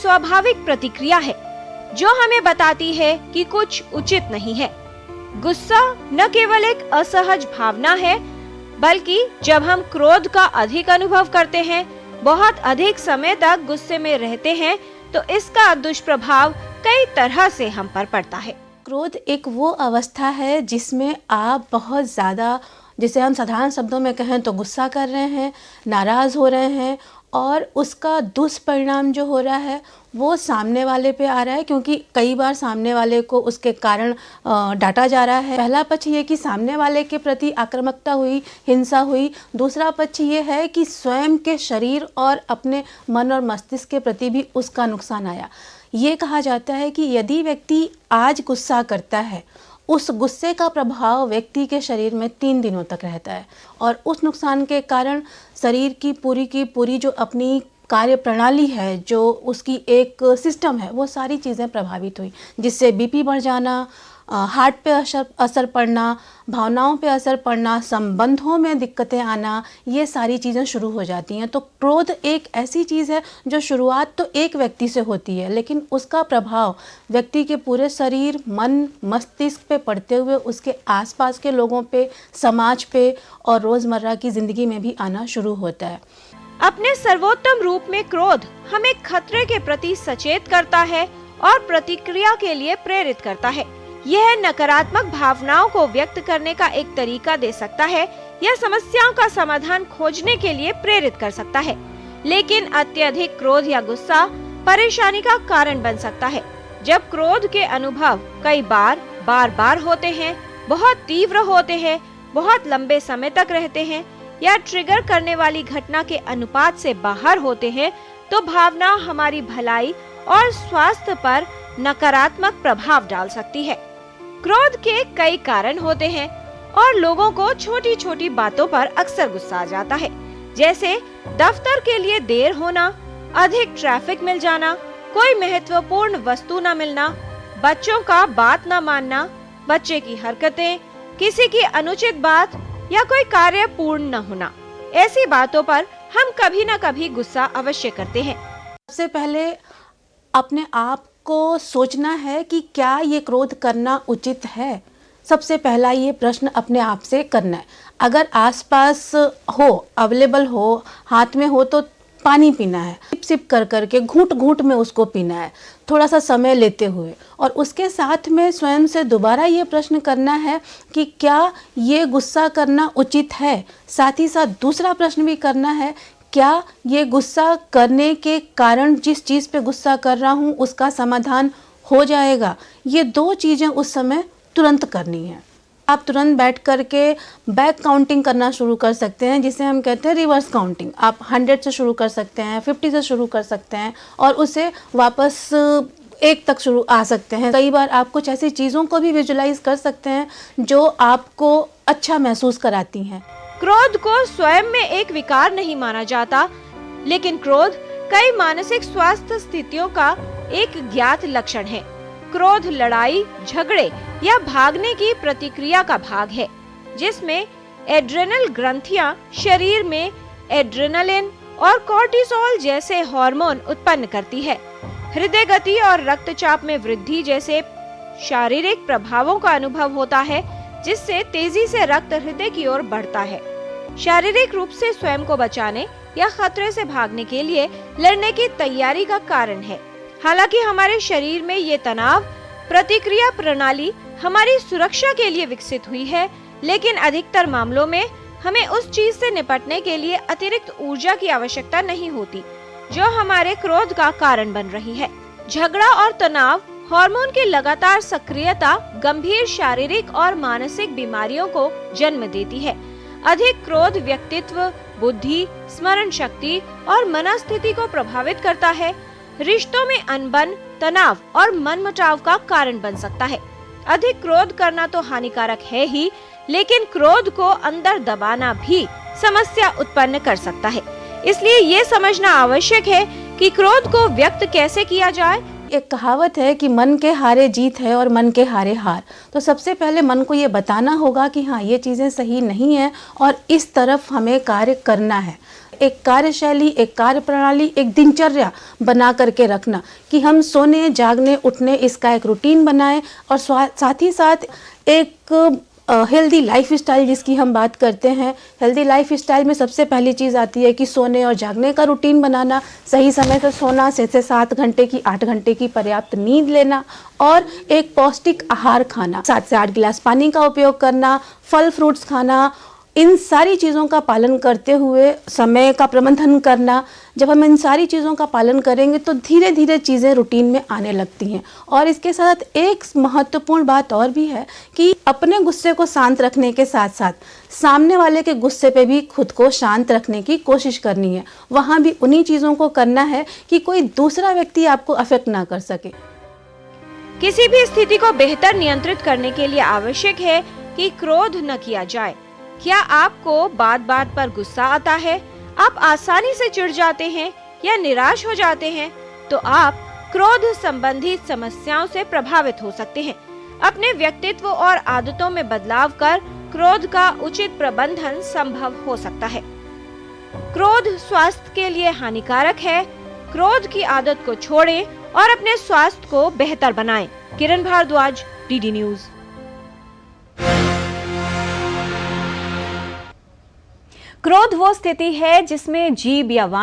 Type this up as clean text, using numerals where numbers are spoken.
स्वाभाविक प्रतिक्रिया है जो हमें बताती है कि कुछ उचित नहीं है। गुस्सा न केवल एक असहज भावना है, बल्कि जब हम क्रोध का अधिक अनुभव करते हैं, बहुत अधिक समय तक गुस्से में रहते हैं, तो इसका दुष्प्रभाव कई तरह से हम पर पड़ता है। क्रोध एक वो अवस्था है जिसमें आप बहुत ज़्यादा, जिसे हम साधारण शब्दों में कहें तो गुस्सा कर रहे हैं, नाराज़ हो रहे हैं, और उसका दुष्परिणाम जो हो रहा है वो सामने वाले पे आ रहा है, क्योंकि कई बार सामने वाले को उसके कारण डांटा जा रहा है। पहला पक्ष ये कि सामने वाले के प्रति आक्रामकता हुई, हिंसा हुई। दूसरा पक्ष ये है कि स्वयं के शरीर और अपने मन और मस्तिष्क के प्रति भी उसका नुकसान आया। ये कहा जाता है कि यदि व्यक्ति आज गुस्सा करता है, उस गुस्से का प्रभाव व्यक्ति के शरीर में 3 दिनों तक रहता है, और उस नुकसान के कारण शरीर की पूरी जो अपनी कार्य प्रणाली है, जो उसकी एक सिस्टम है, वो सारी चीज़ें प्रभावित हुई, जिससे बीपी बढ़ जाना, हार्ट पे असर पड़ना, भावनाओं पे असर पड़ना, संबंधों में दिक्कतें आना, ये सारी चीज़ें शुरू हो जाती हैं। तो क्रोध एक ऐसी चीज़ है जो शुरुआत तो एक व्यक्ति से होती है, लेकिन उसका प्रभाव व्यक्ति के पूरे शरीर, मन, मस्तिष्क पे पड़ते हुए उसके आसपास के लोगों पे, समाज पे और रोज़मर्रा की ज़िंदगी में भी आना शुरू होता है। अपने सर्वोत्तम रूप में क्रोध हमें खतरे के प्रति सचेत करता है और प्रतिक्रिया के लिए प्रेरित करता है। यह नकारात्मक भावनाओं को व्यक्त करने का एक तरीका दे सकता है या समस्याओं का समाधान खोजने के लिए प्रेरित कर सकता है, लेकिन अत्यधिक क्रोध या गुस्सा परेशानी का कारण बन सकता है। जब क्रोध के अनुभव कई बार होते हैं, बहुत तीव्र होते हैं, बहुत लंबे समय तक रहते हैं या ट्रिगर करने वाली घटना के अनुपात से बाहर होते हैं, तो भावना हमारी भलाई और स्वास्थ्य पर नकारात्मक प्रभाव डाल सकती है। क्रोध के कई कारण होते हैं और लोगों को छोटी छोटी बातों पर अक्सर गुस्सा आ जाता है, जैसे दफ्तर के लिए देर होना, अधिक ट्रैफिक मिल जाना, कोई महत्वपूर्ण वस्तु न मिलना, बच्चों का बात न मानना, बच्चे की हरकतें, किसी की अनुचित बात या कोई कार्य पूर्ण न होना। ऐसी बातों पर हम कभी न कभी गुस्सा अवश्य करते हैं। सबसे पहले अपने आप को सोचना है कि क्या ये क्रोध करना उचित है। सबसे पहला ये प्रश्न अपने आप से करना है। अगर आसपास हो, अवेलेबल हो, हाथ में हो, तो पानी पीना है, सिप सिप कर कर के, घूंट घूंट में उसको पीना है, थोड़ा सा समय लेते हुए। और उसके साथ में स्वयं से दोबारा ये प्रश्न करना है कि क्या ये गुस्सा करना उचित है। साथ ही साथ दूसरा प्रश्न भी करना है, क्या ये गुस्सा करने के कारण जिस चीज़ पे गुस्सा कर रहा हूँ उसका समाधान हो जाएगा। ये 2 चीज़ें उस समय तुरंत करनी है। आप तुरंत बैठ कर के बैक काउंटिंग करना शुरू कर सकते हैं, जिसे हम कहते हैं रिवर्स काउंटिंग। आप 100 से शुरू कर सकते हैं, 50 से शुरू कर सकते हैं और उसे वापस 1 तक शुरू आ सकते हैं। कई बार आप कुछ ऐसी चीज़ों को भी विजुलाइज कर सकते हैं जो आपको अच्छा महसूस कराती हैं। क्रोध को स्वयं में एक विकार नहीं माना जाता, लेकिन क्रोध कई मानसिक स्वास्थ्य स्थितियों का एक ज्ञात लक्षण है। क्रोध लड़ाई, झगड़े या भागने की प्रतिक्रिया का भाग है, जिसमें एड्रेनल ग्रंथियां शरीर में एड्रेनलिन और कॉर्टिसोल जैसे हार्मोन उत्पन्न करती है। हृदय गति और रक्तचाप में वृद्धि जैसे शारीरिक प्रभावों का अनुभव होता है, जिससे तेजी से रक्त हृदय की ओर बढ़ता है। शारीरिक रूप से स्वयं को बचाने या खतरे से भागने के लिए लड़ने की तैयारी का कारण है। हालांकि हमारे शरीर में ये तनाव प्रतिक्रिया प्रणाली हमारी सुरक्षा के लिए विकसित हुई है, लेकिन अधिकतर मामलों में हमें उस चीज से निपटने के लिए अतिरिक्त ऊर्जा की आवश्यकता नहीं होती जो हमारे क्रोध का कारण बन रही है। झगड़ा और तनाव हार्मोन की लगातार सक्रियता गंभीर शारीरिक और मानसिक बीमारियों को जन्म देती है। अधिक क्रोध व्यक्तित्व, बुद्धि, स्मरण शक्ति और मनस्थिति को प्रभावित करता है। रिश्तों में अनबन, तनाव और मनमुटाव का कारण बन सकता है। अधिक क्रोध करना तो हानिकारक है ही, लेकिन क्रोध को अंदर दबाना भी समस्या उत्पन्न कर सकता है। इसलिए ये समझना आवश्यक है कि क्रोध को व्यक्त कैसे किया जाए। एक कहावत है कि मन के हारे जीत है और मन के हारे हार। तो सबसे पहले मन को ये बताना होगा कि हाँ, ये चीज़ें सही नहीं है और इस तरफ हमें कार्य करना है। एक कार्यशैली, एक कार्य प्रणाली, एक दिनचर्या बना करके रखना कि हम सोने, जागने, उठने इसका एक रूटीन बनाएं और साथ ही साथ एक हेल्दी लाइफ स्टाइल जिसकी हम बात करते हैं। हेल्दी लाइफ स्टाइल में सबसे पहली चीज़ आती है कि सोने और जागने का रूटीन बनाना, सही समय से सोना, 6 से 7 घंटे की, 8 घंटे की पर्याप्त नींद लेना और एक पौष्टिक आहार खाना, 7 से 8 गिलास पानी का उपयोग करना, फल फ्रूट्स खाना, इन सारी चीज़ों का पालन करते हुए समय का प्रबंधन करना। जब हम इन सारी चीज़ों का पालन करेंगे तो धीरे धीरे चीज़ें रूटीन में आने लगती हैं। और इसके साथ एक महत्वपूर्ण बात और भी है कि अपने गुस्से को शांत रखने के साथ साथ सामने वाले के गुस्से पे भी खुद को शांत रखने की कोशिश करनी है। वहाँ भी उन्हीं चीज़ों को करना है कि कोई दूसरा व्यक्ति आपको अफेक्ट ना कर सके। किसी भी स्थिति को बेहतर नियंत्रित करने के लिए आवश्यक है कि क्रोध न किया जाए। क्या आपको बात बात पर गुस्सा आता है, आप आसानी से चिढ़ जाते हैं या निराश हो जाते हैं, तो आप क्रोध संबंधी समस्याओं से प्रभावित हो सकते हैं। अपने व्यक्तित्व और आदतों में बदलाव कर क्रोध का उचित प्रबंधन संभव हो सकता है। क्रोध स्वास्थ्य के लिए हानिकारक है। क्रोध की आदत को छोड़ें और अपने स्वास्थ्य को बेहतर बनाएं। किरण भारद्वाज, डीडी न्यूज। क्रोध वो स्थिति है जिसमें जीभ या